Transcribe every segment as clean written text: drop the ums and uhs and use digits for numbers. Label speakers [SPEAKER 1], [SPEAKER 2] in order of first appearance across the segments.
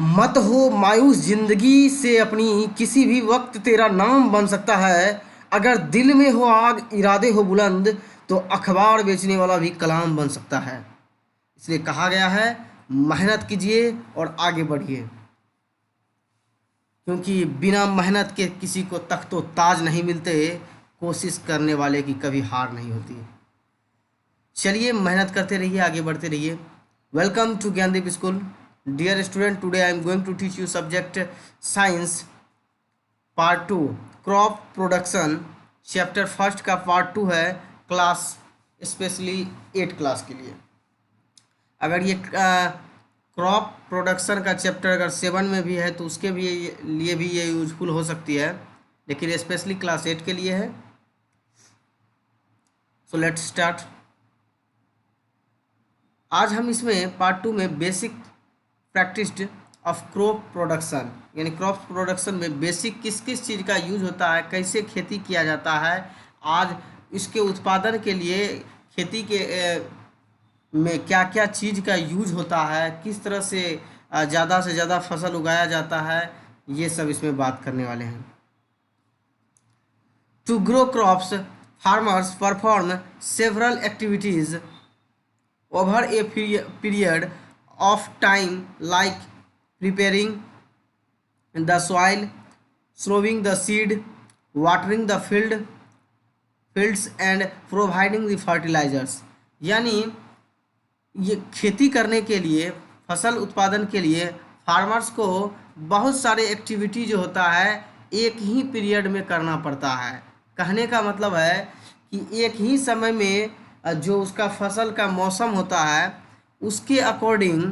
[SPEAKER 1] मत हो मायूस जिंदगी से अपनी, किसी भी वक्त तेरा नाम बन सकता है। अगर दिल में हो आग, इरादे हो बुलंद, तो अखबार बेचने वाला भी कलाम बन सकता है। इसलिए कहा गया है, मेहनत कीजिए और आगे बढ़िए, क्योंकि बिना मेहनत के किसी को तख्तो ताज नहीं मिलते। कोशिश करने वाले की कभी हार नहीं होती। चलिए, मेहनत करते रहिए, आगे बढ़ते रहिए। Welcome to Gyandeep school. Dear student, today I am going to teach you subject science part two, crop production. Chapter first का पार्ट टू है, क्लास स्पेशली 8 क्लास के लिए। अगर ये क्रॉप प्रोडक्शन का चैप्टर अगर 7 में भी है तो उसके भी लिए भी ये यूजफुल हो सकती है, लेकिन स्पेशली क्लास 8 के लिए है। So let's start. आज हम इसमें पार्ट 2 में basic practice of crop production, यानी क्रॉप प्रोडक्शन में बेसिक किस किस चीज़ का यूज होता है, कैसे खेती किया जाता है, आज इसके उत्पादन के लिए खेती के में क्या क्या चीज़ का यूज होता है, किस तरह से ज़्यादा से ज़्यादा फसल उगाया जाता है, ये सब इसमें बात करने वाले हैं। To grow crops, farmers perform several activities over a period of time, like preparing the soil, sowing the seed, watering the fields and providing the fertilizers। यानी ये खेती करने के लिए, फसल उत्पादन के लिए फार्मर्स को बहुत सारे एक्टिविटी जो होता है एक ही पीरियड में करना पड़ता है। कहने का मतलब है कि एक ही समय में जो उसका फसल का मौसम होता है उसके अकॉर्डिंग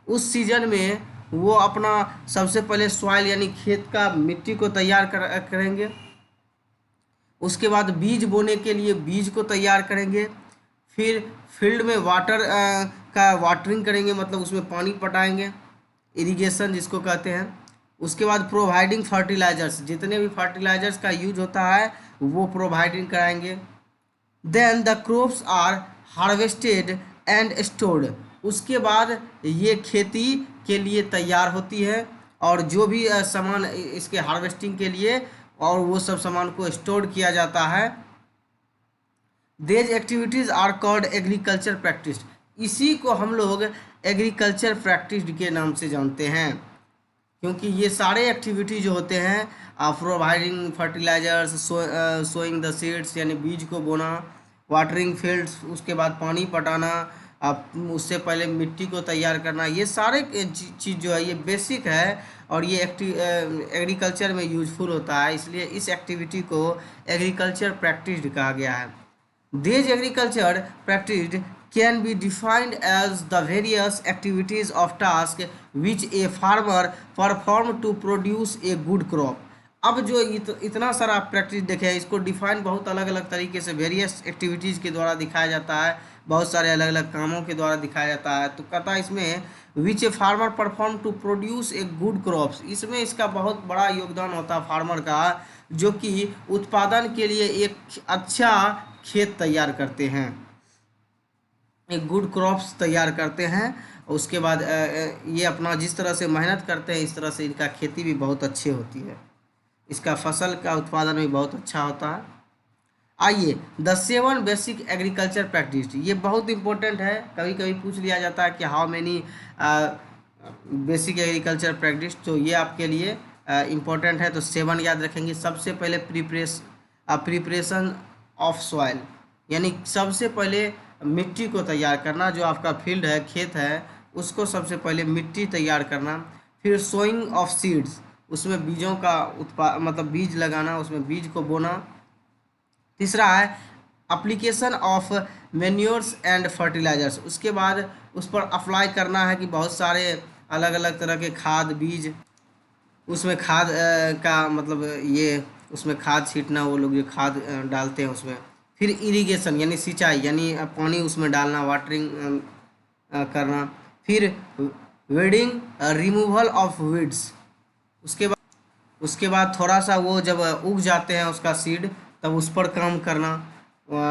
[SPEAKER 1] उस सीजन में वो अपना सबसे पहले सॉइल यानी खेत का मिट्टी को तैयार करेंगे। उसके बाद बीज बोने के लिए बीज को तैयार करेंगे। फिर फील्ड में का वाटरिंग करेंगे, मतलब उसमें पानी पटाएंगे, इरिगेशन जिसको कहते हैं। उसके बाद प्रोवाइडिंग फर्टिलाइजर्स, जितने भी फर्टिलाइजर्स का यूज होता है वो प्रोवाइडिंग कराएंगे। Then the crops are harvested and stored. उसके बाद ये खेती के लिए तैयार होती है और जो भी सामान इसके हार्वेस्टिंग के लिए और वो सब सामान को स्टोर किया जाता है। These activities are called agriculture practice. इसी को हम लोग एग्रीकल्चर प्रैक्टिस के नाम से जानते हैं, क्योंकि ये सारे एक्टिविटी जो होते हैं, providing fertilisers, sowing the seeds यानी बीज को बोना, वाटरिंग फील्ड्स, उसके बाद पानी पटाना, उससे पहले मिट्टी को तैयार करना, ये सारे चीज़ जो है ये बेसिक है और ये एग्रीकल्चर में यूजफुल होता है। इसलिए इस एक्टिविटी को एग्रीकल्चर प्रैक्टिस कहा गया है। These agriculture practices can be defined as the various activities of task which a farmer perform to produce a good crop। अब जो इतना सारा प्रैक्टिस देखे हैं, इसको डिफाइन बहुत अलग अलग तरीके से वेरियस एक्टिविटीज़ के द्वारा दिखाया जाता है, बहुत सारे अलग अलग कामों के द्वारा दिखाया जाता है। तो कहता है इसमें which a farmer perform to produce a good crops, इसमें इसका बहुत बड़ा योगदान होता है फार्मर का, जो कि उत्पादन के लिए एक अच्छा खेत तैयार करते हैं, एक गुड क्रॉप्स तैयार करते हैं। उसके बाद ये अपना जिस तरह से मेहनत करते हैं इस तरह से इनका खेती भी बहुत अच्छी होती है, इसका फसल का उत्पादन भी बहुत अच्छा होता है। आइए, द 7 बेसिक एग्रीकल्चर प्रैक्टिस, ये बहुत इंपॉर्टेंट है। कभी कभी पूछ लिया जाता है कि how many basic agriculture practice, तो ये आपके लिए इम्पोर्टेंट है, तो 7 याद रखेंगे। सबसे पहले प्रिपरेशन ऑफ सॉइल, यानी सबसे पहले मिट्टी को तैयार करना, जो आपका फील्ड है, खेत है, उसको सबसे पहले मिट्टी तैयार करना। फिर सोइंग ऑफ सीड्स, उसमें बीजों का मतलब बीज लगाना, उसमें बीज को बोना। तीसरा है application of manures and fertilisers, उसके बाद उस पर अप्लाई करना है कि बहुत सारे अलग अलग तरह के खाद बीज, उसमें खाद का मतलब ये उसमें खाद छींटना, वो लोग जो खाद डालते हैं उसमें। फिर इरिगेशन यानी सिंचाई, यानी पानी उसमें डालना, वाटरिंग करना। फिर वेडिंग रिमूवल ऑफ वीड्स, उसके बाद थोड़ा सा वो जब उग जाते हैं उसका सीड, तब उस पर काम करना,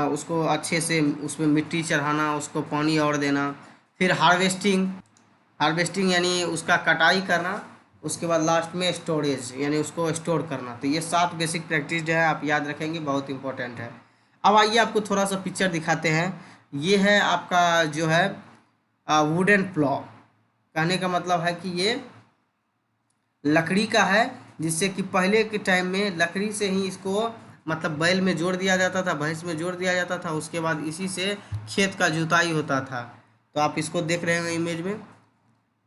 [SPEAKER 1] उसको अच्छे से उसमें मिट्टी चढ़ाना, उसको पानी और देना। फिर हार्वेस्टिंग यानी उसका कटाई करना, उसके बाद लास्ट में स्टोरेज यानी उसको स्टोर करना। तो ये 7 बेसिक प्रैक्टिस जो है आप याद रखेंगे, बहुत इंपॉर्टेंट है। अब आइए आपको थोड़ा सा पिक्चर दिखाते हैं। ये है आपका जो है वुडन प्लॉ। कहने का मतलब है कि ये लकड़ी का है, जिससे कि पहले के टाइम में लकड़ी से ही इसको मतलब बैल में जोड़ दिया जाता था, भैंस में जोड़ दिया जाता था, उसके बाद इसी से खेत का जुताई होता था। तो आप इसको देख रहे हैं इमेज में।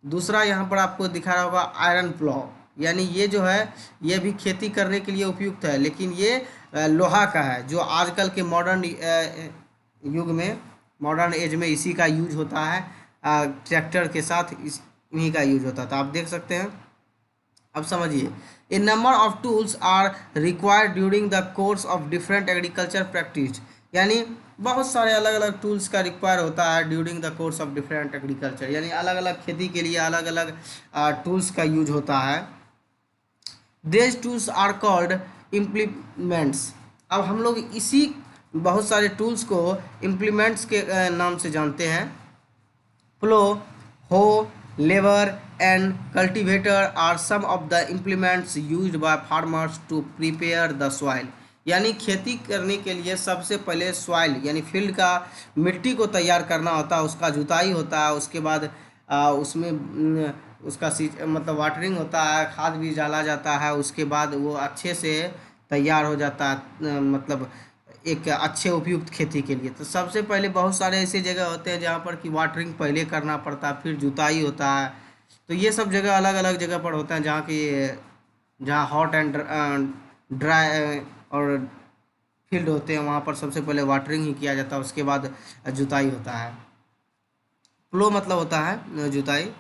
[SPEAKER 1] दूसरा यहाँ पर आपको दिखा रहा होगा आयरन प्लॉ, यानी ये जो है ये भी खेती करने के लिए उपयुक्त है, लेकिन ये लोहा का है, जो आजकल के मॉडर्न युग में, मॉडर्न एज में इसी का यूज होता है। ट्रैक्टर के साथ इन्हीं का यूज होता था, आप देख सकते हैं। अब समझिए, a number of tools are required during the course of different agriculture practice, यानी बहुत सारे अलग अलग टूल्स का रिक्वायर होता है during the course of different agriculture, यानी अलग अलग खेती के लिए अलग अलग टूल्स का यूज होता है। देज टूल्स आर कॉल्ड इम्प्लीमेंट्स। अब हम लोग इसी बहुत सारे टूल्स को इम्प्लीमेंट्स के नाम से जानते हैं। प्लो, हो, लेवर and cultivator are some of the implements used by farmers to prepare the soil, यानी खेती करने के लिए सबसे पहले सॉइल यानी फील्ड का मिट्टी को तैयार करना होता है, उसका जुताई होता है, उसके बाद उसमें उसका मतलब वाटरिंग होता है, खाद भी डाला जाता है, उसके बाद वो अच्छे से तैयार हो जाता है, मतलब एक अच्छे उपयुक्त खेती के लिए। तो सबसे पहले बहुत सारे ऐसे जगह होते हैं जहाँ पर कि वाटरिंग पहले करना पड़ता है, फिर जुताई होता है। तो ये सब जगह अलग अलग जगह पर होता है, जहाँ की जहाँ हॉट एंड ड्राई और फील्ड होते हैं, वहाँ पर सबसे पहले वाटरिंग ही किया जाता है, उसके बाद जुताई होता है। प्लो मतलब होता है जुताई।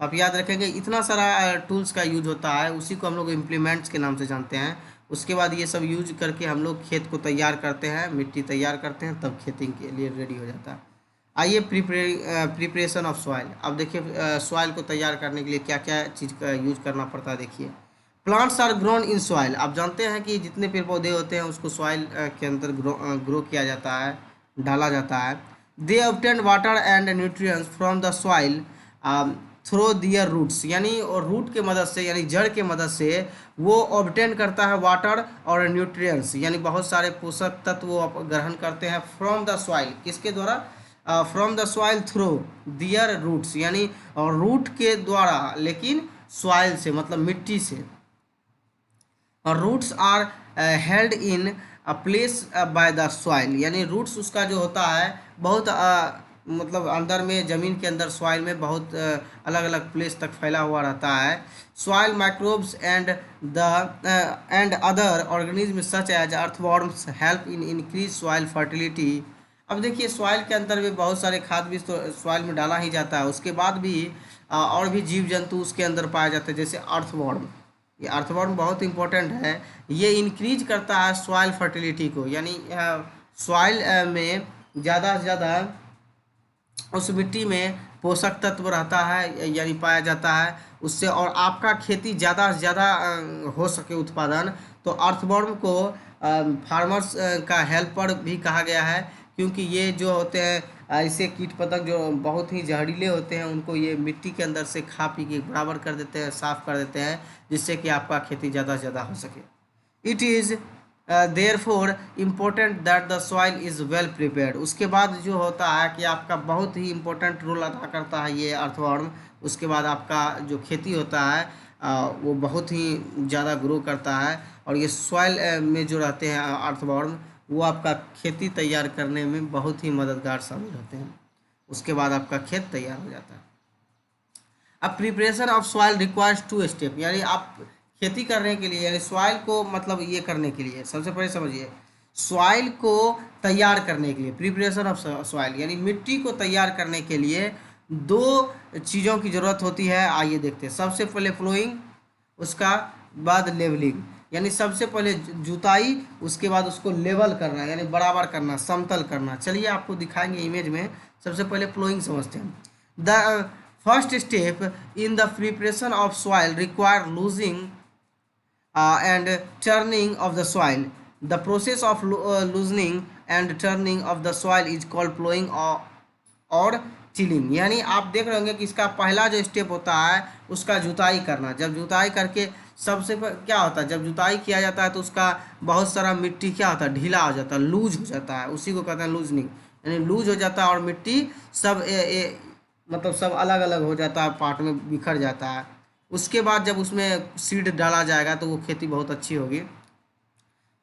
[SPEAKER 1] आप याद रखेंगे, इतना सारा टूल्स का यूज होता है, उसी को हम लोग इम्प्लीमेंट्स के नाम से जानते हैं। उसके बाद ये सब यूज करके हम लोग खेत को तैयार करते हैं, मिट्टी तैयार करते हैं, तब खेती के लिए रेडी हो जाता है। आइए प्रिपरेशन ऑफ सॉइल। अब देखिए सॉइल को तैयार करने के लिए क्या क्या चीज़ का यूज करना पड़ता है। देखिए, plants are grown in soil. आप जानते हैं कि जितने पेड़ पौधे होते हैं उसको सॉइल के अंदर ग्रो किया जाता है, डाला जाता है। They obtain water and nutrients from the soil through their roots, यानी और रूट के मदद से यानी जड़ के मदद से वो ऑब्टेन करता है वाटर और न्यूट्रिएंट्स, यानी बहुत सारे पोषक तत्व वो ग्रहण करते हैं फ्रॉम द सॉइल। किसके द्वारा? From the soil through their roots, यानी और रूट के द्वारा, लेकिन सॉइल से मतलब मिट्टी से। और roots are held in a place by the soil, यानी रूट्स उसका जो होता है बहुत मतलब अंदर में ज़मीन के अंदर सॉइल में बहुत अलग अलग प्लेस तक फैला हुआ रहता है। Soil microbes and other organism such as earthworms help in increase soil fertility. अब देखिए, सॉइल के अंदर भी बहुत सारे खाद बीज तो सॉइल में डाला ही जाता है, उसके बाद भी और भी जीव जंतु उसके अंदर पाए जाते हैं, जैसे अर्थवॉर्म। ये अर्थवॉर्म बहुत इंपॉर्टेंट है, ये इंक्रीज करता है सॉइल फर्टिलिटी को, यानी सॉइल में ज़्यादा से ज़्यादा उस मिट्टी में पोषक तत्व रहता है यानी पाया जाता है उससे, और आपका खेती ज़्यादा से ज़्यादा हो सके उत्पादन। तो अर्थवॉर्म को फार्मर्स का हेल्पर भी कहा गया है, क्योंकि ये जो होते हैं ऐसे कीट पतंग जो बहुत ही जहरीले होते हैं, उनको ये मिट्टी के अंदर से खा पी के बराबर कर देते हैं, साफ़ कर देते हैं, जिससे कि आपका खेती ज़्यादा से ज़्यादा हो सके। It is therefore important that the soil is well prepared. उसके बाद जो होता है कि आपका बहुत ही इम्पोर्टेंट रोल अदा करता है ये अर्थवॉर्म। उसके बाद आपका जो खेती होता है वो बहुत ही ज़्यादा ग्रो करता है, और ये सॉइल में जो रहते हैं अर्थवॉर्म, वो आपका खेती तैयार करने में बहुत ही मददगार साबित होते हैं। उसके बाद आपका खेत तैयार हो जाता है। अब preparation of soil requires 2 step, यानी आप खेती करने के लिए यानी सॉइल को मतलब ये करने के लिए सबसे पहले समझिए, सॉइल को तैयार करने के लिए प्रिपरेशन ऑफ सॉइल यानी मिट्टी को तैयार करने के लिए 2 चीज़ों की ज़रूरत होती है। आइए देखते हैं। सबसे पहले फ्लोइंग, उसका बाद लेवलिंग, यानी सबसे पहले जुताई, उसके बाद उसको लेवल करना यानी बराबर करना, समतल करना। चलिए आपको दिखाएंगे इमेज में। सबसे पहले फ्लोइंग समझते हैं। The first step in the preparation of soil require losing and turning of the soil. The process of loosening and turning of the soil is called plowing or tilling, यानी आप देख रहे होंगे कि इसका पहला जो स्टेप होता है उसका जुताई करना। जब जुताई करके क्या होता है, जब जुताई किया जाता है तो उसका बहुत सारा मिट्टी क्या होता है, ढीला हो जाता है, लूज हो जाता है, उसी को कहते हैं लूजनिंग, यानी लूज हो जाता है और मिट्टी सब मतलब सब अलग अलग हो जाता है, पार्ट में बिखर जाता है। उसके बाद जब उसमें सीड डाला जाएगा तो वो खेती बहुत अच्छी होगी।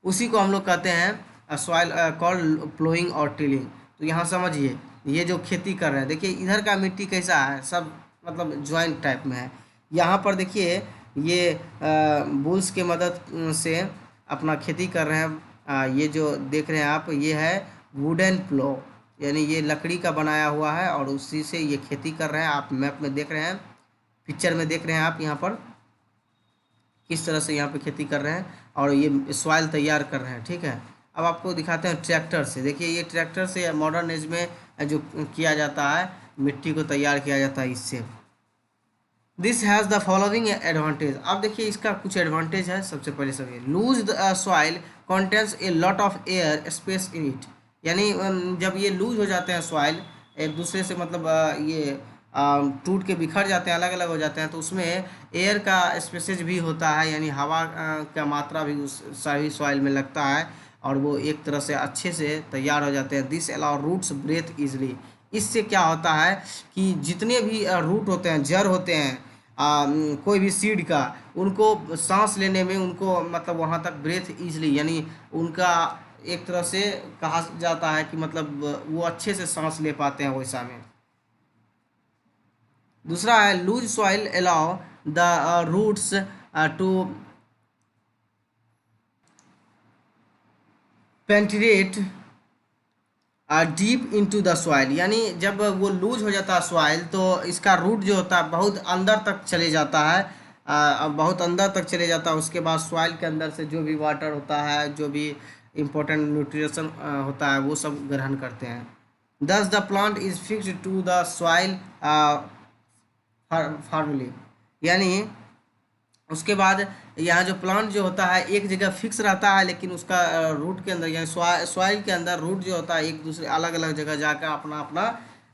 [SPEAKER 1] उसी को हम लोग कहते हैं सॉइल कॉल्ड प्लोइंग और टिलिंग। तो यहाँ समझिए, ये जो खेती कर रहे हैं, देखिए इधर का मिट्टी कैसा है, सब मतलब ज्वाइंट टाइप में है। यहाँ पर देखिए ये बुल्स के मदद से अपना खेती कर रहे हैं। ये जो देख रहे हैं आप, ये है वुडन प्लो, यानी ये लकड़ी का बनाया हुआ है और उसी से ये खेती कर रहे हैं। आप मैप में देख रहे हैं, पिक्चर में देख रहे हैं आप यहाँ पर किस तरह से यहाँ पे खेती कर रहे हैं और ये सॉइल तैयार कर रहे हैं। ठीक है, अब आपको दिखाते हैं ट्रैक्टर से। देखिए ये ट्रैक्टर से मॉडर्न एज में जो किया जाता है, मिट्टी को तैयार किया जाता है इससे। This has the following advantage. अब देखिए इसका कुछ एडवांटेज है। सबसे पहले समझिए, lose the soil contains a lot of air space in it, यानी जब ये लूज हो जाते हैं सॉइल एक दूसरे से, मतलब ये टूट के बिखर जाते हैं, अलग अलग हो जाते हैं, तो उसमें एयर का स्पेसेज भी होता है, यानी हवा का मात्रा भी उस सही सॉइल में लगता है और वो एक तरह से अच्छे से तैयार हो जाते हैं। This allow roots breathe easily. इससे क्या होता है कि जितने भी रूट होते हैं, जड़ होते हैं कोई भी सीड का, उनको सांस लेने में उनको मतलब वहाँ तक ब्रेथ इजली, यानी उनका एक तरह से कहा जाता है कि मतलब वो अच्छे से सांस ले पाते हैं वैसा में। दूसरा है loose soil allow the roots to penetrate deep into the soil, यानी जब वो लूज हो जाता है सॉइल तो इसका रूट जो होता है बहुत अंदर तक चले जाता है, बहुत अंदर तक चले जाता है। उसके बाद सॉइल के अंदर से जो भी वाटर होता है, जो भी इम्पोर्टेंट न्यूट्रिशन होता है, वो सब ग्रहण करते हैं। Thus the plant is fixed to the soil firmly, यानी उसके बाद यहाँ जो प्लांट जो होता है एक जगह फिक्स रहता है, लेकिन उसका रूट के अंदर यानी सॉइल के अंदर रूट जो होता है एक दूसरे अलग अलग जगह जाकर अपना अपना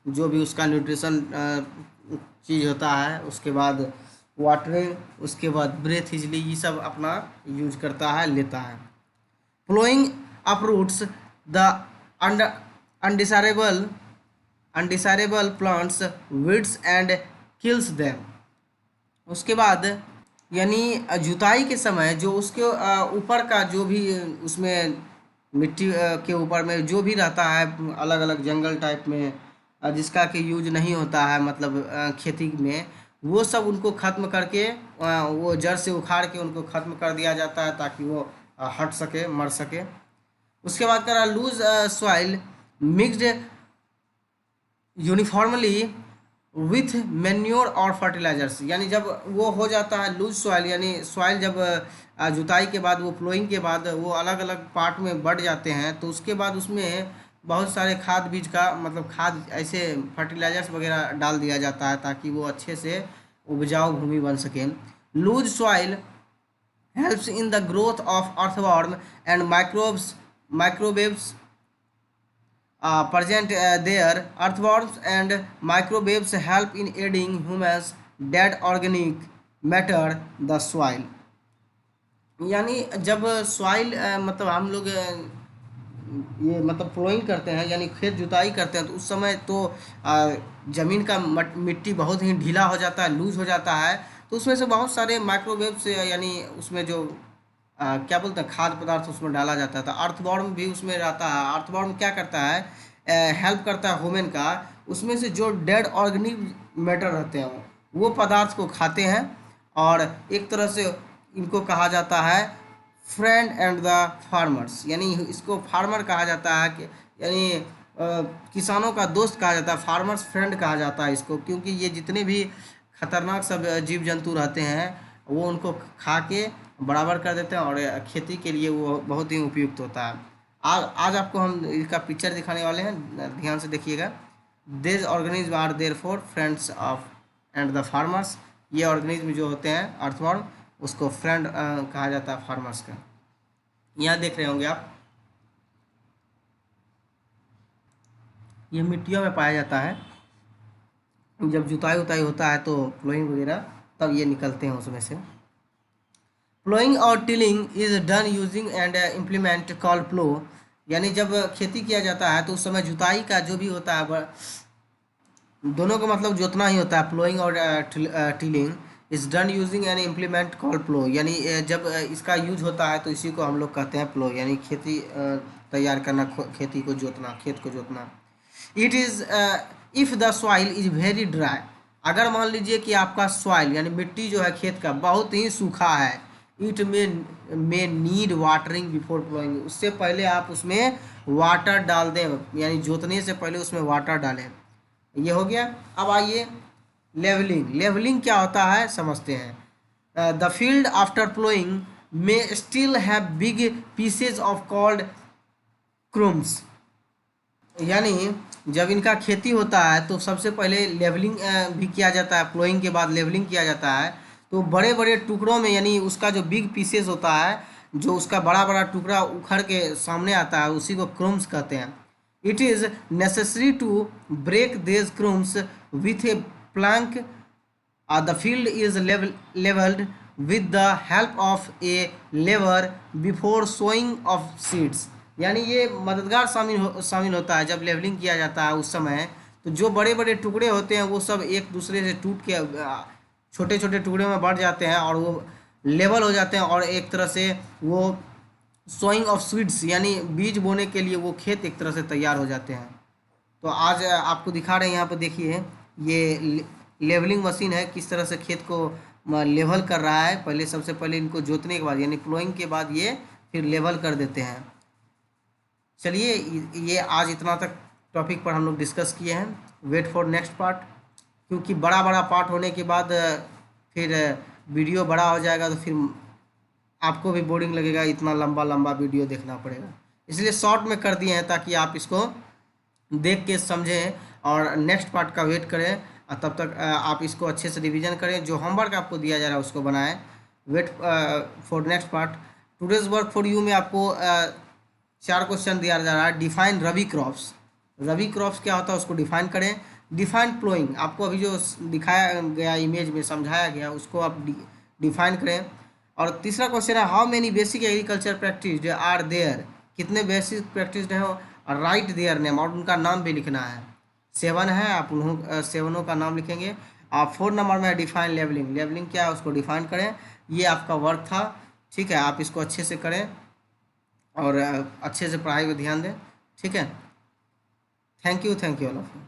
[SPEAKER 1] जो भी उसका न्यूट्रिशन चीज़ होता है, उसके बाद वाटरिंग, उसके बाद ब्रेथ इजली, ये सब अपना यूज करता है, लेता है। Ploughing uproots the und- undesirable undesirable plants, weeds and kills them। उसके बाद यानी जुताई के समय जो उसके ऊपर का जो भी उसमें मिट्टी के ऊपर में जो भी रहता है अलग अलग जंगल टाइप में, जिसका कि यूज नहीं होता है, मतलब खेती में, वो सब उनको ख़त्म करके वो जड़ से उखाड़ के उनको ख़त्म कर दिया जाता है ताकि वो हट सके, मर सके। उसके बाद करा loose soil mixed uniformly with manure और फर्टिलाइजर्स, यानी जब वो हो जाता है लूज सॉइल, यानी सॉइल जब जुताई के बाद वो फ्लोइंग के बाद वो अलग अलग पार्ट में बढ़ जाते हैं, तो उसके बाद उसमें बहुत सारे खाद बीज का मतलब खाद ऐसे फर्टिलाइजर्स वगैरह डाल दिया जाता है ताकि वो अच्छे से उपजाऊ भूमि बन सके। Loose soil helps in the growth of earthworm and microbes present there. Earthworms and microbes help in aiding humans dead organic matter the soil, यानी जब सॉइल मतलब हम लोग ये मतलब फ्लोइंग करते हैं यानी खेत जुताई करते हैं तो उस समय तो ज़मीन का मिट्टी बहुत ही ढीला हो जाता है, लूज हो जाता है, तो उसमें से बहुत सारे माइक्रोवेव्स यानी उसमें जो क्या बोलते हैं खाद्य पदार्थ उसमें डाला जाता है। तो अर्थवॉर्म भी उसमें रहता है। अर्थवॉर्म क्या करता है, हेल्प करता है ह्यूमन का, उसमें से जो डेड ऑर्गेनिक मैटर रहते हैं वो पदार्थ को खाते हैं और एक तरह से इनको कहा जाता है फ्रेंड एंड द फार्मर्स, यानी इसको फार्मर कहा जाता है कि यानी किसानों का दोस्त कहा जाता है, फार्मर्स फ्रेंड कहा जाता है इसको, क्योंकि ये जितने भी खतरनाक सब जीव जंतु रहते हैं वो उनको खा के बराबर कर देते हैं और खेती के लिए वो बहुत ही उपयुक्त होता है। आज आपको हम इसका पिक्चर दिखाने वाले हैं, ध्यान से देखिएगा। This organism are there for friends of and the farmers, ये ऑर्गेनिज्म जो होते हैं अर्थवॉर्म, उसको फ्रेंड कहा जाता है फार्मर्स का। यहाँ देख रहे होंगे आप, ये मिट्टियों में पाया जाता है। जब जुताई उताई होता है तो प्लोइंग वगैरह तब ये निकलते हैं उसमें से। प्लोइंग और tilling is done using and implement call plough, यानी जब खेती किया जाता है तो उस समय जुताई का जो भी होता है दोनों का मतलब जोतना ही होता है। प्लोइंग और tilling is done using and implement call plough, यानी जब इसका यूज होता है तो इसी को हम लोग कहते हैं प्लो, यानी खेती तैयार करना, खेती को जोतना, खेत को जोतना। It is if the soil is very dry, अगर मान लीजिए कि आपका सॉइल यानी मिट्टी जो है खेत का बहुत ही सूखा है, it may need watering before ploughing, उससे पहले आप उसमें वाटर डाल दें, यानी जोतने से पहले उसमें वाटर डालें। ये हो गया। अब आइए लेवलिंग। लेवलिंग क्या होता है समझते हैं। The field after ploughing may still have big pieces of called crumbs, यानी जब इनका खेती होता है तो सबसे पहले लेवलिंग भी किया जाता है, प्लोइंग के बाद लेवलिंग किया जाता है, तो बड़े बड़े टुकड़ों में, यानी उसका जो बिग पीसेस होता है, जो उसका बड़ा बड़ा टुकड़ा उखड़ के सामने आता है, उसी को क्रूम्स कहते हैं। It is necessary to break these crumbs with a plank, the field is leveled with the help of a lever before sowing of seeds, यानी ये मददगार शामिल होता है जब लेवलिंग किया जाता है उस समय। तो जो बड़े बड़े टुकड़े होते हैं वो सब एक दूसरे से टूट के छोटे छोटे टुकड़े में बढ़ जाते हैं और वो लेवल हो जाते हैं, और एक तरह से वो सोइंग ऑफ सीड्स यानी बीज बोने के लिए वो खेत एक तरह से तैयार हो जाते हैं। तो आज आपको दिखा रहे हैं, यहाँ पर देखिए ये लेवलिंग मशीन है, किस तरह से खेत को लेवल कर रहा है। पहले सबसे पहले इनको जोतने के बाद यानी प्लोइंग के बाद ये फिर लेवल कर देते हैं। चलिए ये आज इतना तक टॉपिक पर हम लोग डिस्कस किए हैं। वेट फॉर नेक्स्ट पार्ट, क्योंकि बड़ा बड़ा पार्ट होने के बाद फिर वीडियो बड़ा हो जाएगा तो फिर आपको भी बोरिंग लगेगा, इतना लंबा लंबा वीडियो देखना पड़ेगा, इसलिए शॉर्ट में कर दिए हैं ताकि आप इसको देख के समझें और नेक्स्ट पार्ट का वेट करें। तब तक आप इसको अच्छे से रिवीजन करें, जो होमवर्क आपको दिया जा रहा है उसको बनाएं। Wait for next part. Today's work for you में आपको 4 क्वेश्चन दिया जा रहा है। Define rabi crops, rabi crops क्या होता है उसको डिफाइन करें। डिफाइन प्लोइंग, आपको अभी जो दिखाया गया इमेज में समझाया गया उसको आप डिफाइन करें। और तीसरा क्वेश्चन है how many basic agriculture practice are there, कितने बेसिक प्रैक्टिस हैं, और राइट देयर नेम, और उनका नाम भी लिखना है। 7 है, आप उन्हों 7 का नाम लिखेंगे। आप 4 नंबर में डिफाइन लेवलिंग, लेवलिंग क्या है उसको डिफाइन करें। ये आपका वर्क था, ठीक है, आप इसको अच्छे से करें और अच्छे से पढ़ाई पर ध्यान दें, ठीक है। Thank you all of you.